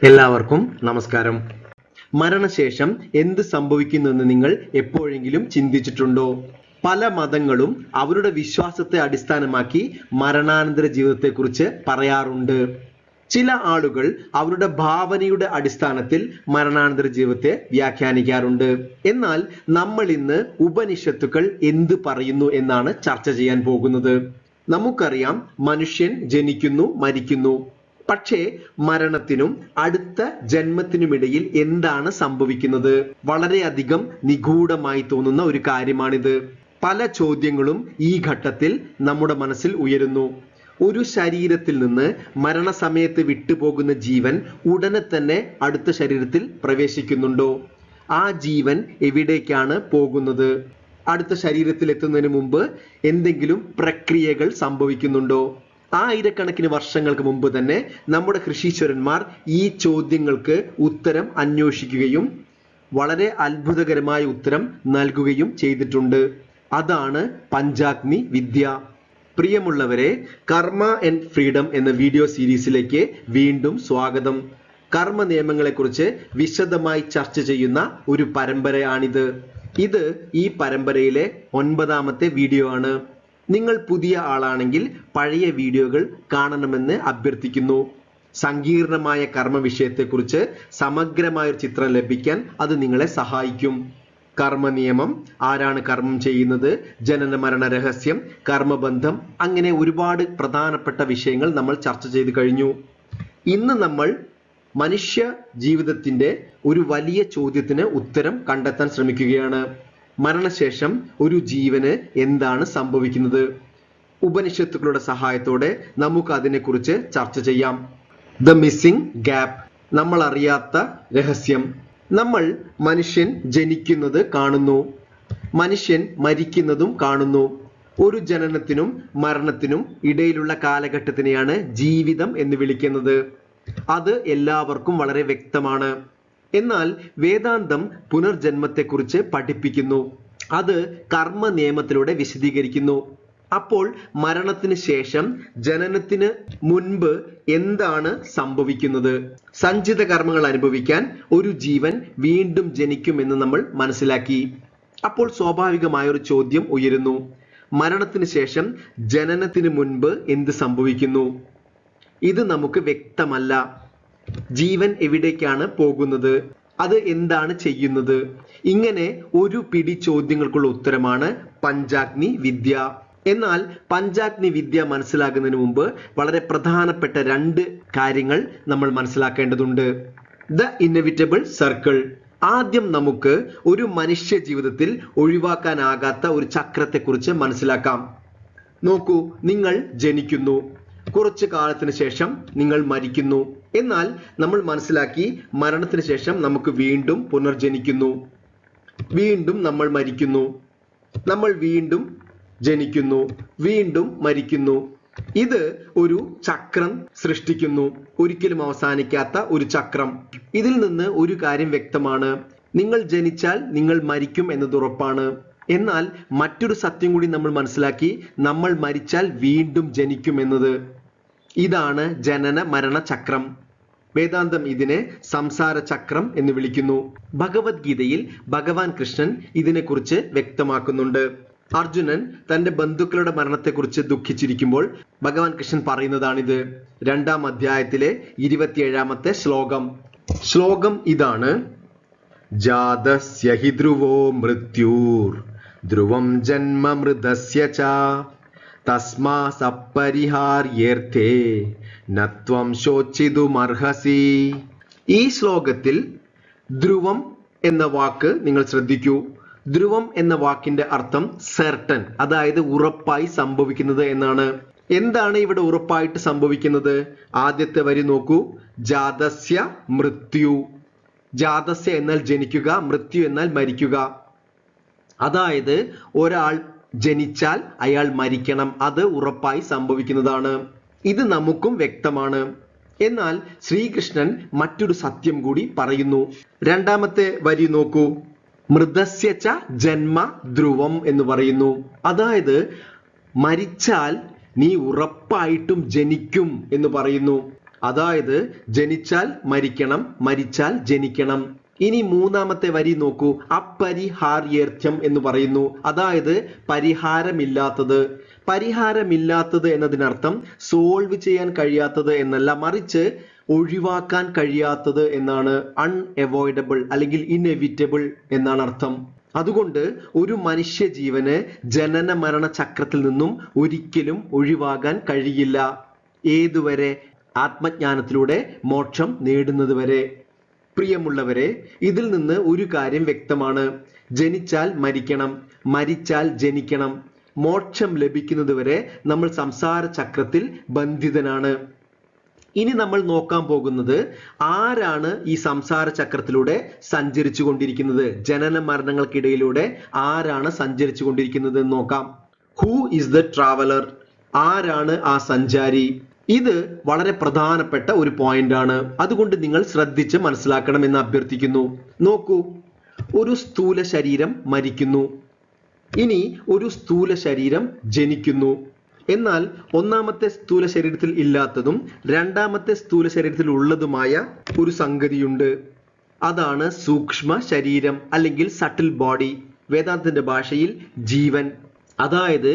എല്ലാവർക്കും നമസ്കാരം. മരണശേഷം എന്ത് സംഭവിക്കുന്നുവെന്ന് നിങ്ങൾ എപ്പോഴെങ്കിലും ചിന്തിച്ചിട്ടുണ്ടോ? പല മതങ്ങളും അവരുടെ വിശ്വാസത്തെ അടിസ്ഥാനമാക്കി മരണാനന്തര ജീവിതത്തെക്കുറിച്ച് പറയാറുണ്ട്. ചില ആളുകൾ അവരുടെ ഭാവനയുടെ അടിസ്ഥാനത്തിൽ മരണാനന്തര ജീവിതത്തെ വ്യാഖ്യാനിക്കാറുണ്ട്. എന്നാൽ നമ്മൾ ഇന്ന് ഉപനിഷത്തുക്കൾ എന്ത് പറയുന്നു എന്നാണ് ചർച്ച ചെയ്യാൻ പോകുന്നത്. നമുക്കറിയാം, മനുഷ്യൻ ജനിക്കുന്നു, മരിക്കുന്നു. പക്ഷേ മരണത്തിനും അടുത്ത ജന്മത്തിനുമിടയിൽ എന്താണ് സംഭവിക്കുന്നത്? വളരെയധികം നിഗൂഢമായി തോന്നുന്ന ഒരു കാര്യമാണിത്. പല ചോദ്യങ്ങളും ഈ ഘട്ടത്തിൽ നമ്മുടെ മനസ്സിൽ ഉയരുന്നു. ഒരു ശരീരത്തിൽ നിന്ന് മരണസമയത്ത് വിട്ടുപോകുന്ന ജീവൻ ഉടനെ തന്നെ അടുത്ത ശരീരത്തിൽ പ്രവേശിക്കുന്നുണ്ടോ? ആ ജീവൻ എവിടേക്കാണ് പോകുന്നത്? അടുത്ത ശരീരത്തിൽ എത്തുന്നതിന് മുമ്പ് എന്തെങ്കിലും പ്രക്രിയകൾ സംഭവിക്കുന്നുണ്ടോ? ആയിരക്കണക്കിന് വർഷങ്ങൾക്ക് മുമ്പ് തന്നെ നമ്മുടെ ഋഷീശ്വരന്മാർ ഈ ചോദ്യങ്ങൾക്ക് ഉത്തരം അന്വേഷിക്കുകയും വളരെ അത്ഭുതകരമായ ഉത്തരം നൽകുകയും ചെയ്തിട്ടുണ്ട്. അതാണ് പഞ്ചാഗ്നി വിദ്യ. പ്രിയമുള്ളവരെ, കർമ്മ ആൻഡ് ഫ്രീഡം എന്ന വീഡിയോ സീരീസിലേക്ക് വീണ്ടും സ്വാഗതം. കർമ്മ നിയമങ്ങളെക്കുറിച്ച് വിശദമായി ചർച്ച ചെയ്യുന്ന ഒരു പരമ്പരയാണിത്. ഇത് ഈ പരമ്പരയിലെ 9ാമത്തെ വീഡിയോ ആണ്. നിങ്ങൾ പുതിയ ആളാണെങ്കിൽ പഴയ വീഡിയോകൾ കാണണമെന്ന് അഭ്യർത്ഥിക്കുന്നു. സങ്കീർണമായ കർമ്മ വിഷയത്തെക്കുറിച്ച് സമഗ്രമായ ഒരു ചിത്രം ലഭിക്കാൻ അത് നിങ്ങളെ സഹായിക്കും. കർമ്മ നിയമം, ആരാണ് കർമ്മം ചെയ്യുന്നത്, ജനന മരണ രഹസ്യം, കർമ്മബന്ധം, അങ്ങനെ ഒരുപാട് പ്രധാനപ്പെട്ട വിഷയങ്ങൾ നമ്മൾ ചർച്ച ചെയ്തു കഴിഞ്ഞു. ഇന്ന് നമ്മൾ മനുഷ്യ ജീവിതത്തിന്റെ ഒരു വലിയ ചോദ്യത്തിന് ഉത്തരം കണ്ടെത്താൻ ശ്രമിക്കുകയാണ്. മരണശേഷം ഒരു ജീവന് എന്താണ് സംഭവിക്കുന്നത്? ഉപനിഷത്തുക്കളുടെ സഹായത്തോടെ നമുക്ക് അതിനെക്കുറിച്ച് ചർച്ച ചെയ്യാം. ദ മിസ്സിംഗ് ഗ്യാപ്പ്, നമ്മൾ അറിയാത്ത രഹസ്യം. നമ്മൾ മനുഷ്യൻ ജനിക്കുന്നത് കാണുന്നു, മനുഷ്യൻ മരിക്കുന്നതും കാണുന്നു. ഒരു ജനനത്തിനും മരണത്തിനും ഇടയിലുള്ള കാലഘട്ടത്തിനെയാണ് ജീവിതം എന്ന് വിളിക്കുന്നത്. അത് എല്ലാവർക്കും വളരെ വ്യക്തമാണ്. എന്നാൽ വേദാന്തം പുനർജന്മത്തെക്കുറിച്ച് പഠിപ്പിക്കുന്നു. അത് കർമ്മ നിയമത്തിലൂടെ വിശദീകരിക്കുന്നു. അപ്പോൾ മരണത്തിന് ശേഷം ജനനത്തിന് മുൻപ് എന്താണ് സംഭവിക്കുന്നത്? സഞ്ചിത കർമ്മങ്ങൾ അനുഭവിക്കാൻ ഒരു ജീവൻ വീണ്ടും ജനിക്കുമെന്ന് നമ്മൾ മനസ്സിലാക്കി. അപ്പോൾ സ്വാഭാവികമായ ഒരു ചോദ്യം ഉയരുന്നു. മരണത്തിന് ശേഷം ജനനത്തിന് മുൻപ് എന്ത് സംഭവിക്കുന്നു? ഇത് നമുക്ക് വ്യക്തമല്ല. ജീവൻ എവിടേക്കാണ് പോകുന്നത്? അത് എന്താണ് ചെയ്യുന്നത്? ഇങ്ങനെ ഒരു പിടി ചോദ്യങ്ങൾക്കുള്ള ഉത്തരമാണ് പഞ്ചാഗ്നി വിദ്യ. എന്നാൽ പഞ്ചാഗ്നി വിദ്യ മനസ്സിലാക്കുന്നതിന് മുമ്പ് വളരെ പ്രധാനപ്പെട്ട 2 കാര്യങ്ങൾ നമ്മൾ മനസ്സിലാക്കേണ്ടതുണ്ട്. The inevitable circle. ആദ്യം നമുക്ക് ഒരു മനുഷ്യ ജീവിതത്തിൽ ഒഴിവാക്കാനാകാത്ത ഒരു ചക്രത്തെക്കുറിച്ച് മനസ്സിലാക്കാം. നോക്കൂ, നിങ്ങൾ ജനിക്കുന്നു, കുറച്ചു കാലത്തിന് ശേഷം നിങ്ങൾ മരിക്കുന്നു. എന്നാൽ നമ്മൾ മനസ്സിലാക്കി, മരണത്തിന് ശേഷം നമുക്ക് വീണ്ടും പുനർജനിക്കുന്നു, വീണ്ടും നമ്മൾ മരിക്കുന്നു, നമ്മൾ വീണ്ടും ജനിക്കുന്നു, വീണ്ടും മരിക്കുന്നു. ഇത് ഒരു ചക്രം സൃഷ്ടിക്കുന്നു, ഒരിക്കലും അവസാനിക്കാത്ത ഒരു ചക്രം. ഇതിൽ നിന്ന് ഒരു കാര്യം വ്യക്തമാണ്: നിങ്ങൾ ജനിച്ചാൽ നിങ്ങൾ മരിക്കും എന്നത് ഉറപ്പാണ്. എന്നാൽ മറ്റൊരു സത്യം കൂടി നമ്മൾ മനസ്സിലാക്കി, നമ്മൾ മരിച്ചാൽ വീണ്ടും ജനിക്കും എന്നത്. ഇതാണ് ജനന മരണ ചക്രം. വേദാന്തം ഇതിനെ സംസാര ചക്രം എന്ന് വിളിക്കുന്നു. ഭഗവത്ഗീതയിൽ ഭഗവാൻ കൃഷ്ണൻ ഇതിനെക്കുറിച്ച് വ്യക്തമാക്കുന്നുണ്ട്. അർജുനൻ തന്റെ ബന്ധുക്കളുടെ മരണത്തെക്കുറിച്ച് ദുഃഖിച്ചിരിക്കുമ്പോൾ ഭഗവാൻ കൃഷ്ണൻ പറയുന്നതാണിത്. 2ാം അധ്യായത്തിലെ 27ാമത്തെ ശ്ലോകം. ശ്ലോകം ഇതാണ്: ജാതസ്യ ഹി ധ്രുവോ മൃത്യുർ ധ്രുവം ജന്മ മൃതസ്യ ച തസ്മാ സപരിഹാര്യേർത്ഥേ നത്വം ശോചിതുമർഹസി. ഈ ശ്ലോകത്തിൽ ധ്രുവം എന്ന വാക്ക് നിങ്ങൾ ശ്രദ്ധിക്കൂ. ധ്രുവം എന്ന വാക്കിന്റെ അർത്ഥം സർട്ടൻ, അതായത് ഉറപ്പായി സംഭവിക്കുന്നത് എന്നാണ്. എന്താണ് ഇവിടെ ഉറപ്പായിട്ട് സംഭവിക്കുന്നത്? ആദ്യത്തെ വരി നോക്കൂ: ജാതസ്യ മൃത്യു. ജാതസ്യ എന്നാൽ ജനിക്കുക, മൃത്യു എന്നാൽ മരിക്കുക. അതായത് ഒരാൾ ജനിച്ചാൽ അയാൾ മരിക്കണം, അത് ഉറപ്പായി സംഭവിക്കുന്നതാണ്. ഇത് നമുക്കും വ്യക്തമാണ്. എന്നാൽ ശ്രീകൃഷ്ണൻ മറ്റൊരു സത്യം കൂടി പറയുന്നു. 2ാമത്തെ വരി നോക്കൂ: മൃതസ്യ ച ജന്മ ധ്രുവം എന്ന് പറയുന്നു. അതായത് മരിച്ചാൽ നീ ഉറപ്പായിട്ടും ജനിക്കും എന്ന് പറയുന്നു. അതായത് ജനിച്ചാൽ മരിക്കണം, മരിച്ചാൽ ജനിക്കണം. ഇനി മൂന്നാമത്തെ വരി നോക്കൂ, അപരിഹാര്യേർത്ഥം എന്ന് പറയുന്നു. അതായത് പരിഹാരമില്ലാത്തത്. പരിഹാരമില്ലാത്തത് എന്നതിനർത്ഥം സോൾവ് ചെയ്യാൻ കഴിയാത്തത് എന്നല്ല, മറിച്ച് ഒഴിവാക്കാൻ കഴിയാത്തത് എന്നാണ്. അൺഅവോയ്ഡബിൾ അല്ലെങ്കിൽ ഇൻഎവിറ്റബിൾ എന്നാണ് അർത്ഥം. അതുകൊണ്ട് ഒരു മനുഷ്യ ജീവന് ജനന മരണ ചക്രത്തിൽ നിന്നും ഒരിക്കലും ഒഴിവാകാൻ കഴിയില്ല. ഏതുവരെ? ആത്മജ്ഞാനത്തിലൂടെ മോക്ഷം നേടുന്നത് വരെ. പ്രിയമുള്ളവരെ, ഇതിൽ നിന്ന് ഒരു കാര്യം വ്യക്തമാണ്. ജനിച്ചാൽ മരിക്കണം, മരിച്ചാൽ ജനിക്കണം. മോക്ഷം ലഭിക്കുന്നത് വരെ നമ്മൾ സംസാര ചക്രത്തിൽ ബന്ധിതനാണ്. ഇനി നമ്മൾ നോക്കാൻ പോകുന്നത് ആരാണ് ഈ സംസാര ചക്രത്തിലൂടെ സഞ്ചരിച്ചു കൊണ്ടിരിക്കുന്നത്, ജനന മരണങ്ങൾക്കിടയിലൂടെ ആരാണ് സഞ്ചരിച്ചു കൊണ്ടിരിക്കുന്നത് എന്ന് നോക്കാം. Who is the traveller? ആരാണ് ആ സഞ്ചാരി? ഇത് വളരെ പ്രധാനപ്പെട്ട ഒരു പോയിന്റ് ആണ്. അതുകൊണ്ട് നിങ്ങൾ ശ്രദ്ധിച്ച് മനസ്സിലാക്കണം എന്ന് അഭ്യർത്ഥിക്കുന്നു. നോക്കൂ, ഒരു സ്ഥൂല ശരീരം മരിക്കുന്നു. ഇനി ഒരു സ്ഥൂല ശരീരം ജനിക്കുന്നു. എന്നാൽ ഒന്നാമത്തെ സ്ഥൂല ശരീരത്തിൽ ഇല്ലാത്തതും രണ്ടാമത്തെ സ്ഥൂല ശരീരത്തിൽ ഉള്ളതുമായ ഒരു സംഗതിയുണ്ട്. അതാണ് സൂക്ഷ്മ ശരീരം അല്ലെങ്കിൽ സട്ടിൽ ബോഡി. വേദാന്തത്തിന്റെ ഭാഷയിൽ ജീവൻ. അതായത്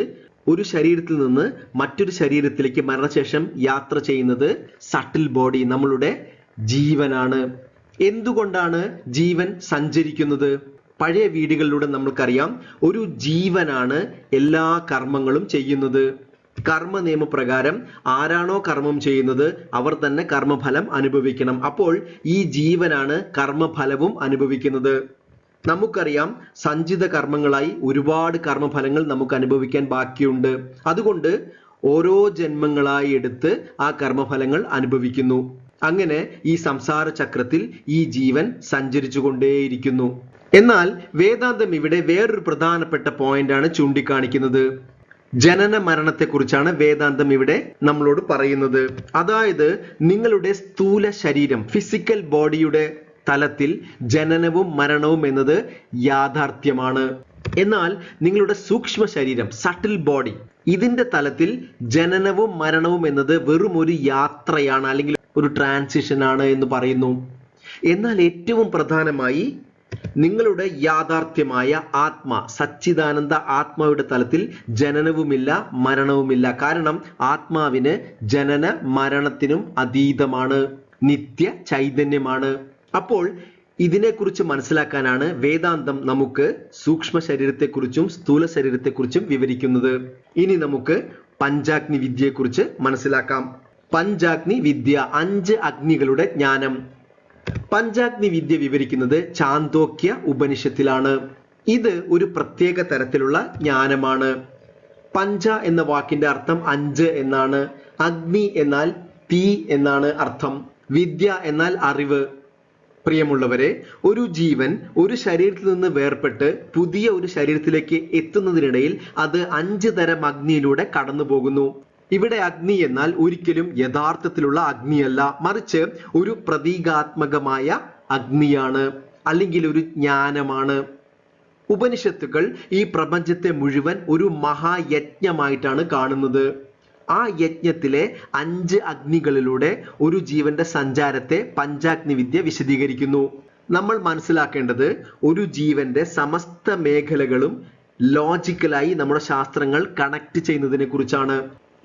ഒരു ശരീരത്തിൽ നിന്ന് മറ്റൊരു ശരീരത്തിലേക്ക് മരണശേഷം യാത്ര ചെയ്യുന്നത് സട്ടിൽ ബോഡി, നമ്മളുടെ ജീവനാണ്. എന്തുകൊണ്ടാണ് ജീവൻ സഞ്ചരിക്കുന്നത്? പഴയ വീടുകളിലൂടെ നമ്മൾക്കറിയാം, ഒരു ജീവനാണ് എല്ലാ കർമ്മങ്ങളും ചെയ്യുന്നത്. കർമ്മ നിയമപ്രകാരം ആരാണോ കർമ്മം ചെയ്യുന്നത് അവർ തന്നെ കർമ്മഫലം അനുഭവിക്കണം. അപ്പോൾ ഈ ജീവനാണ് കർമ്മഫലവും അനുഭവിക്കുന്നത്. നമുക്കറിയാം, സഞ്ചിത കർമ്മങ്ങളായി ഒരുപാട് കർമ്മഫലങ്ങൾ നമുക്ക് അനുഭവിക്കാൻ ബാക്കിയുണ്ട്. അതുകൊണ്ട് ഓരോ ജന്മങ്ങളായി എടുത്ത് ആ കർമ്മഫലങ്ങൾ അനുഭവിക്കുന്നു. അങ്ങനെ ഈ സംസാര ചക്രത്തിൽ ഈ ജീവൻ സഞ്ചരിച്ചു കൊണ്ടേയിരിക്കുന്നു. എന്നാൽ വേദാന്തം ഇവിടെ വേറൊരു പ്രധാനപ്പെട്ട പോയിന്റാണ് ചൂണ്ടിക്കാണിക്കുന്നത്. ജനന മരണത്തെക്കുറിച്ചാണ് വേദാന്തം ഇവിടെ നമ്മളോട് പറയുന്നത്. അതായത് നിങ്ങളുടെ സ്ഥൂല ശരീരം, ഫിസിക്കൽ ബോഡിയുടെ തലത്തിൽ ജനനവും മരണവും എന്നത് യാഥാർത്ഥ്യമാണ്. എന്നാൽ നിങ്ങളുടെ സൂക്ഷ്മ ശരീരം, സട്ടിൽ ബോഡി, ഇതിന്റെ തലത്തിൽ ജനനവും മരണവും എന്നത് വെറും ഒരു യാത്രയാണ് അല്ലെങ്കിൽ ഒരു ട്രാൻസിഷൻ ആണ് എന്ന് പറയുന്നു. എന്നാൽ ഏറ്റവും പ്രധാനമായി നിങ്ങളുടെ യാഥാർത്ഥ്യമായ ആത്മ, സച്ചിദാനന്ദ ആത്മാവിന്റെ തലത്തിൽ ജനനവുമില്ല മരണവുമില്ല. കാരണം ആത്മാവിന് ജനന മരണത്തിനും അതീതമാണ്, നിത്യ ചൈതന്യമാണ്. അപ്പോൾ ഇതിനെക്കുറിച്ച് മനസ്സിലാക്കാനാണ് വേദാന്തം നമുക്ക് സൂക്ഷ്മ ശരീരത്തെക്കുറിച്ചും സ്ഥൂല ശരീരത്തെക്കുറിച്ചും വിവരിക്കുന്നത്. ഇനി നമുക്ക് പഞ്ചാഗ്നി വിദ്യയെക്കുറിച്ച് മനസ്സിലാക്കാം. പഞ്ചാഗ്നി വിദ്യ, 5 അഗ്നികളുടെ ജ്ഞാനം. പഞ്ചാഗ്നി വിദ്യ വിവരിക്കുന്നത് ചാന്തോക്യ ഉപനിഷത്തിലാണ്. ഇത് ഒരു പ്രത്യേക തരത്തിലുള്ള ജ്ഞാനമാണ്. പഞ്ച എന്ന വാക്കിന്റെ അർത്ഥം 5 എന്നാണ്. അഗ്നി എന്നാൽ തീ എന്നാണ് അർത്ഥം. വിദ്യ എന്നാൽ അറിവ്. പ്രിയമുള്ളവരെ, ഒരു ജീവൻ ഒരു ശരീരത്തിൽ നിന്ന് വേർപെട്ട് പുതിയ ഒരു ശരീരത്തിലേക്ക് എത്തുന്നതിനിടയിൽ അത് 5 തരം അഗ്നിയിലൂടെ കടന്നു പോകുന്നു. ഇവിടെ അഗ്നി എന്നാൽ ഒരിക്കലും യഥാർത്ഥത്തിലുള്ള അഗ്നിയല്ല, മറിച്ച് ഒരു പ്രതീകാത്മകമായ അഗ്നിയാണ്, അല്ലെങ്കിൽ ഒരു ജ്ഞാനമാണ്. ഉപനിഷത്തുക്കൾ ഈ പ്രപഞ്ചത്തെ മുഴുവൻ ഒരു മഹായജ്ഞമായിട്ടാണ് കാണുന്നത്. ആ യജ്ഞത്തിലെ 5 അഗ്നികളിലൂടെ ഒരു ജീവന്റെ സഞ്ചാരത്തെ പഞ്ചാഗ്നി വിദ്യ വിശദീകരിക്കുന്നു. നമ്മൾ മനസ്സിലാക്കേണ്ടത് ഒരു ജീവന്റെ സമസ്ത മേഖലകളും ലോജിക്കലായി നമ്മുടെ ശാസ്ത്രങ്ങൾ കണക്ട് ചെയ്യുന്നതിനെ കുറിച്ചാണ്.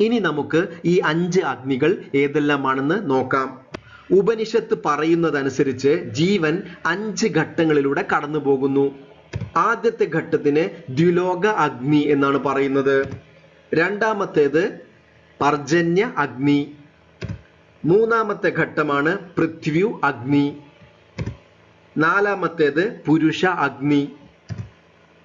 ഇനി നമുക്ക് ഈ 5 അഗ്നികൾ ഏതെല്ലാമാണെന്ന് നോക്കാം. ഉപനിഷത്ത് പറയുന്നതനുസരിച്ച് ജീവൻ 5 ഘട്ടങ്ങളിലൂടെ കടന്നു പോകുന്നു. ആദ്യത്തെ ഘട്ടത്തിന് ദ്വിലോക അഗ്നി എന്നാണ് പറയുന്നത്. രണ്ടാമത്തേത് പർജന്യ അഗ്നി. മൂന്നാമത്തെ ഘട്ടമാണ് പൃഥ്വി അഗ്നി. നാലാമത്തേത് പുരുഷ അഗ്നി.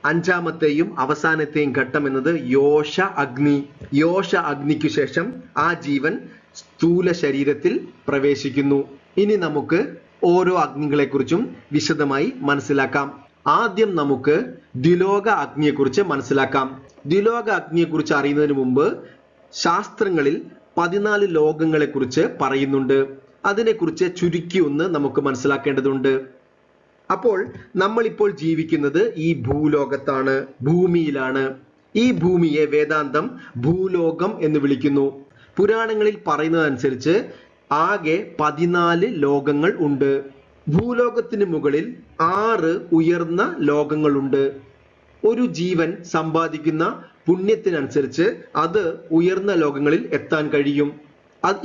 അഞ്ചാമത്തെയും അവസാനത്തെയും ഘട്ടം എന്നത് യോഷ അഗ്നി. യോഷ അഗ്നിക്ക് ശേഷം ആ ജീവൻ സ്ഥൂല ശരീരത്തിൽ പ്രവേശിക്കുന്നു. ഇനി നമുക്ക് ഓരോ അഗ്നികളെക്കുറിച്ചും വിശദമായി മനസ്സിലാക്കാം. ആദ്യം നമുക്ക് ദ്വിലോക അഗ്നിയെക്കുറിച്ച് മനസ്സിലാക്കാം. ദ്വിലോക അഗ്നിയെക്കുറിച്ച് അറിയുന്നതിന് മുമ്പ് ശാസ്ത്രങ്ങളിൽ 14 ലോകങ്ങളെക്കുറിച്ച് പറയുന്നുണ്ട്. അതിനെക്കുറിച്ച് ചുരുക്കി ഒന്ന് നമുക്ക് മനസ്സിലാക്കേണ്ടതുണ്ട്. അപ്പോൾ നമ്മൾ ഇപ്പോൾ ജീവിക്കുന്നത് ഈ ഭൂലോകത്താണ്, ഭൂമിയിലാണ്. ഈ ഭൂമിയെ വേദാന്തം ഭൂലോകം എന്ന് വിളിക്കുന്നു. പുരാണങ്ങളിൽ പറയുന്നതനുസരിച്ച് ആകെ 14 ലോകങ്ങൾ ഉണ്ട്. ഭൂലോകത്തിന് മുകളിൽ 6 ഉയർന്ന ലോകങ്ങളുണ്ട്. ഒരു ജീവൻ സമ്പാദിക്കുന്ന പുണ്യത്തിനനുസരിച്ച് അത് ഉയർന്ന ലോകങ്ങളിൽ എത്താൻ കഴിയും.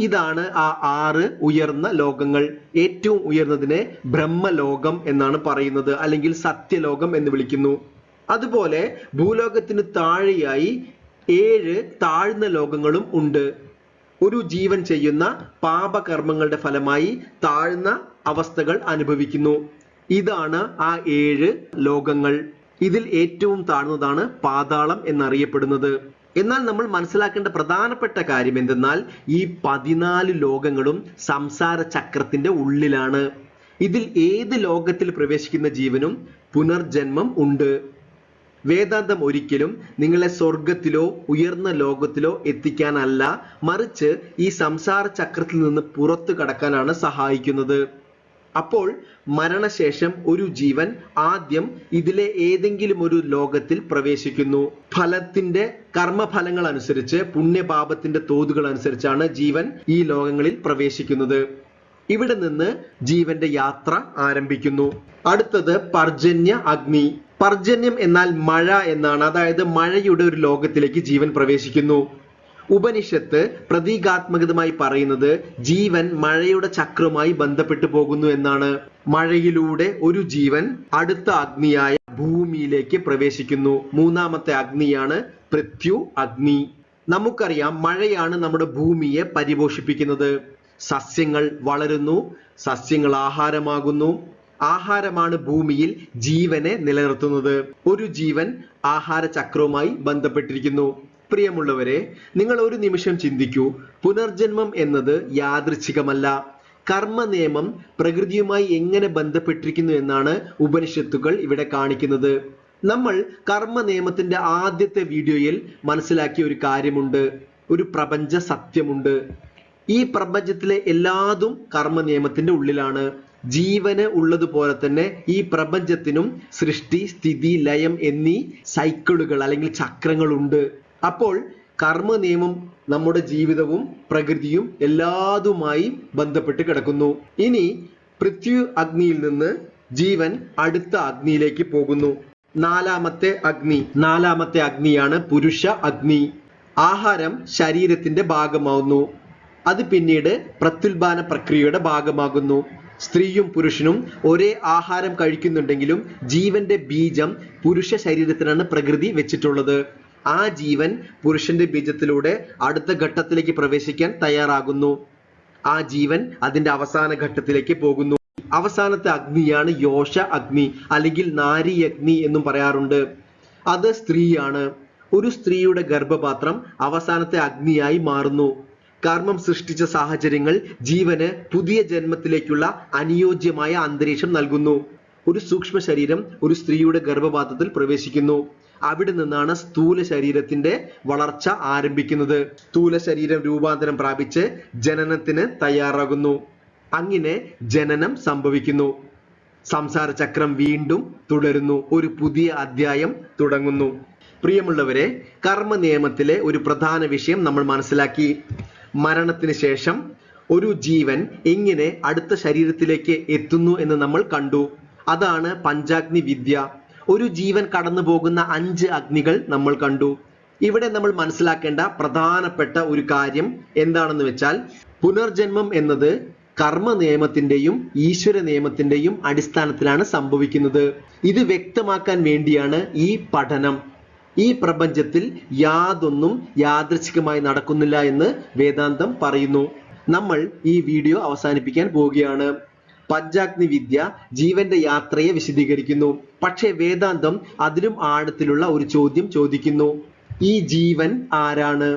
ഇതാണ് ആ 6 ഉയർന്ന ലോകങ്ങൾ. ഏറ്റവും ഉയർന്നതിനെ ബ്രഹ്മലോകം എന്നാണ് പറയുന്നത്, അല്ലെങ്കിൽ സത്യലോകം എന്ന് വിളിക്കുന്നു. അതുപോലെ ഭൂലോകത്തിന് താഴെയായി 7 താഴ്ന്ന ലോകങ്ങളും ഉണ്ട്. ഒരു ജീവൻ ചെയ്യുന്ന പാപകർമ്മങ്ങളുടെ ഫലമായി താഴ്ന്ന അവസ്ഥകൾ അനുഭവിക്കുന്നു. ഇതാണ് ആ 7 ലോകങ്ങൾ. ഇതിൽ ഏറ്റവും താഴ്ന്നതാണ് പാതാളം എന്നറിയപ്പെടുന്നത്. എന്നാൽ നമ്മൾ മനസ്സിലാക്കേണ്ട പ്രധാനപ്പെട്ട കാര്യം എന്തെന്നാൽ ഈ 14 ലോകങ്ങളും സംസാര ചക്രത്തിന്റെ ഉള്ളിലാണ്. ഇതിൽ ഏത് ലോകത്തിൽ പ്രവേശിക്കുന്ന ജീവനും പുനർജന്മം ഉണ്ട്. വേദാന്തം ഒരിക്കലും നിങ്ങളെ സ്വർഗത്തിലോ ഉയർന്ന ലോകത്തിലോ എത്തിക്കാനല്ല, മറിച്ച് ഈ സംസാര ചക്രത്തിൽ നിന്ന് പുറത്തു കടക്കാനാണ് സഹായിക്കുന്നത്. അപ്പോൾ മരണശേഷം ഒരു ജീവൻ ആദ്യം ഇതിലെ ഏതെങ്കിലും ഒരു ലോകത്തിൽ പ്രവേശിക്കുന്നു. ഫലത്തിന്റെ കർമ്മഫലങ്ങൾ അനുസരിച്ച്, പുണ്യപാപത്തിന്റെ തോതുകൾ അനുസരിച്ചാണ് ജീവൻ ഈ ലോകങ്ങളിൽ പ്രവേശിക്കുന്നത്. ഇവിടെ നിന്ന് ജീവന്റെ യാത്ര ആരംഭിക്കുന്നു. അടുത്തത് പർജന്യ അഗ്നി. പർജന്യം എന്നാൽ മഴ എന്നാണ്. അതായത് മഴയുടെ ഒരു ലോകത്തിലേക്ക് ജീവൻ പ്രവേശിക്കുന്നു. ഉപനിഷത്ത് പ്രതീകാത്മകമായി പറയുന്നത് ജീവൻ മഴയുടെ ചക്രവുമായി ബന്ധപ്പെട്ടു പോകുന്നു എന്നാണ്. മഴയിലൂടെ ഒരു ജീവൻ അടുത്ത അഗ്നിയായ ഭൂമിയിലേക്ക് പ്രവേശിക്കുന്നു. മൂന്നാമത്തെ അഗ്നിയാണ് പൃഥ്വി അഗ്നി. നമുക്കറിയാം, മഴയാണ് നമ്മുടെ ഭൂമിയെ പരിപോഷിപ്പിക്കുന്നത്. സസ്യങ്ങൾ വളരുന്നു, സസ്യങ്ങൾ ആഹാരമാകുന്നു. ആഹാരമാണ് ഭൂമിയിൽ ജീവനെ നിലനിർത്തുന്നത്. ഒരു ജീവൻ ആഹാര ചക്രവുമായി ബന്ധപ്പെട്ടിരിക്കുന്നു. പ്രിയമുള്ളവരെ, നിങ്ങൾ ഒരു നിമിഷം ചിന്തിക്കൂ. പുനർജന്മം എന്നത് യാദൃച്ഛികമല്ല. കർമ്മ നിയമം പ്രകൃതിയുമായി എങ്ങനെ ബന്ധപ്പെട്ടിരിക്കുന്നു എന്നാണ് ഉപനിഷത്തുകൾ ഇവിടെ കാണിക്കുന്നത്. നമ്മൾ കർമ്മ നിയമത്തിന്റെ ആദ്യത്തെ വീഡിയോയിൽ മനസ്സിലാക്കിയ ഒരു കാര്യമുണ്ട്. ഒരു പ്രപഞ്ച സത്യമുണ്ട്. ഈ പ്രപഞ്ചത്തിലെ എല്ലാതും കർമ്മ നിയമത്തിന്റെ ഉള്ളിലാണ്. ജീവന് ഉള്ളതുപോലെ തന്നെ ഈ പ്രപഞ്ചത്തിനും സൃഷ്ടി, സ്ഥിതി, ലയം എന്നീ സൈക്കിളുകൾ അല്ലെങ്കിൽ ചക്രങ്ങളുണ്ട്. അപ്പോൾ കർമ്മ നിയമം നമ്മുടെ ജീവിതവും പ്രകൃതിയും എല്ലാതുമായി ബന്ധപ്പെട്ട് കിടക്കുന്നു. ഇനി പൃഥ്വി അഗ്നിയിൽ നിന്ന് ജീവൻ അടുത്ത അഗ്നിയിലേക്ക് പോകുന്നു. നാലാമത്തെ അഗ്നിയാണ് പുരുഷ അഗ്നി. ആഹാരം ശരീരത്തിന്റെ ഭാഗമാവുന്നു. അത് പിന്നീട് പ്രത്യുൽപാദന പ്രക്രിയയുടെ ഭാഗമാകുന്നു. സ്ത്രീയും പുരുഷനും ഒരേ ആഹാരം കഴിക്കുന്നുണ്ടെങ്കിലും ജീവന്റെ ബീജം പുരുഷ ശരീരത്തിനാണ് പ്രകൃതി വെച്ചിട്ടുള്ളത്. ആ ജീവൻ പുരുഷന്റെ ബീജത്തിലൂടെ അടുത്ത ഘട്ടത്തിലേക്ക് പ്രവേശിക്കാൻ തയ്യാറാകുന്നു. ആ ജീവൻ അതിന്റെ അവസാന ഘട്ടത്തിലേക്ക് പോകുന്നു. അവസാനത്തെ അഗ്നിയാണ് യോഷ അഗ്നി, അല്ലെങ്കിൽ നാരി അഗ്നി എന്നും പറയാറുണ്ട്. അത് സ്ത്രീയാണ്. ഒരു സ്ത്രീയുടെ ഗർഭപാത്രം അവസാനത്തെ അഗ്നിയായി മാറുന്നു. കർമ്മം സൃഷ്ടിച്ച സാഹചര്യങ്ങൾ ജീവന് പുതിയ ജന്മത്തിലേക്കുള്ള അനുയോജ്യമായ അന്തരീക്ഷം നൽകുന്നു. ഒരു സൂക്ഷ്മ ശരീരം ഒരു സ്ത്രീയുടെ ഗർഭപാത്രത്തിൽ പ്രവേശിക്കുന്നു. അവിടെ നിന്നാണ് സ്ഥൂല ശരീരത്തിന്റെ വളർച്ച ആരംഭിക്കുന്നത്. സ്ഥൂല ശരീരം രൂപാന്തരം പ്രാപിച്ച് ജനനത്തിന് തയ്യാറാകുന്നു. അങ്ങനെ ജനനം സംഭവിക്കുന്നു. സംസാര ചക്രം വീണ്ടും തുടരുന്നു. ഒരു പുതിയ അധ്യായം തുടങ്ങുന്നു. പ്രിയമുള്ളവരെ, കർമ്മ നിയമത്തിലെ ഒരു പ്രധാന വിഷയം നമ്മൾ മനസ്സിലാക്കി. മരണത്തിന് ശേഷം ഒരു ജീവൻ എങ്ങനെ അടുത്ത ശരീരത്തിലേക്ക് എത്തുന്നു എന്ന് നമ്മൾ കണ്ടു. അതാണ് പഞ്ചാഗ്നി വിദ്യ. ഒരു ജീവൻ കടന്നു പോകുന്ന 5 അഗ്നികൾ നമ്മൾ കണ്ടു. ഇവിടെ നമ്മൾ മനസ്സിലാക്കേണ്ട പ്രധാനപ്പെട്ട ഒരു കാര്യം എന്താണെന്ന് വെച്ചാൽ, പുനർജന്മം എന്നത് കർമ്മ നിയമത്തിന്റെയും ഈശ്വര നിയമത്തിന്റെയും അടിസ്ഥാനത്തിലാണ് സംഭവിക്കുന്നത്. ഇത് വ്യക്തമാക്കാൻ വേണ്ടിയാണ് ഈ പഠനം. ഈ പ്രപഞ്ചത്തിൽ യാതൊന്നും യാദൃച്ഛികമായി നടക്കുന്നില്ല എന്ന് വേദാന്തം പറയുന്നു. നമ്മൾ ഈ വീഡിയോ അവസാനിപ്പിക്കാൻ പോവുകയാണ്. പഞ്ചാഗ്നി വിദ്യ ജീവന്റെ യാത്രയെ വിശദീകരിക്കുന്നു. പക്ഷേ വേദാന്തം അതിലും ആഴത്തിലുള്ള ഒരു ചോദ്യം ചോദിക്കുന്നു. ഈ ജീവൻ ആരാണ്?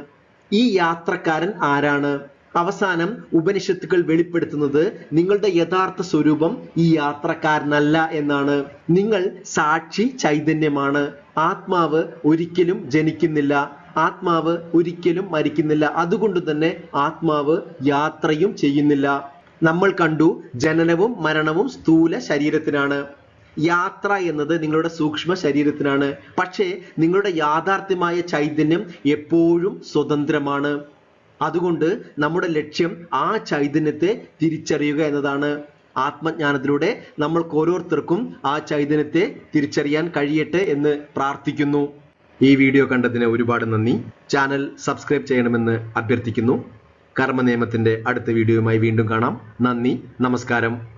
ഈ യാത്രക്കാരൻ ആരാണ്? അവസാനം ഉപനിഷത്തുകൾ വെളിപ്പെടുത്തുന്നത് നിങ്ങളുടെ യഥാർത്ഥ സ്വരൂപം ഈ യാത്രക്കാരനല്ല എന്നാണ്. നിങ്ങൾ സാക്ഷി ചൈതന്യമാണ്. ആത്മാവ് ഒരിക്കലും ജനിക്കുന്നില്ല. ആത്മാവ് ഒരിക്കലും മരിക്കുന്നില്ല. അതുകൊണ്ട് തന്നെ ആത്മാവ് യാത്രയും ചെയ്യുന്നില്ല. നമ്മൾ കണ്ടു, ജനനവും മരണവും സ്ഥൂല ശരീരത്തിനാണ്. യാത്ര എന്നത് നിങ്ങളുടെ സൂക്ഷ്മ ശരീരത്തിനാണ്. പക്ഷേ നിങ്ങളുടെ യാഥാർത്ഥ്യമായ ചൈതന്യം എപ്പോഴും സ്വതന്ത്രമാണ്. അതുകൊണ്ട് നമ്മുടെ ലക്ഷ്യം ആ ചൈതന്യത്തെ തിരിച്ചറിയുക എന്നതാണ്. ആത്മജ്ഞാനത്തിലൂടെ നമ്മൾക്ക് ഓരോരുത്തർക്കും ആ ചൈതന്യത്തെ തിരിച്ചറിയാൻ കഴിയട്ടെ എന്ന് പ്രാർത്ഥിക്കുന്നു. ഈ വീഡിയോ കണ്ടതിന് ഒരുപാട് നന്ദി. ചാനൽ സബ്സ്ക്രൈബ് ചെയ്യണമെന്ന് അഭ്യർത്ഥിക്കുന്നു. കർമ്മനിയമത്തിന്റെ അടുത്ത വീഡിയോയുമായി വീണ്ടും കാണാം. നന്ദി, നമസ്കാരം.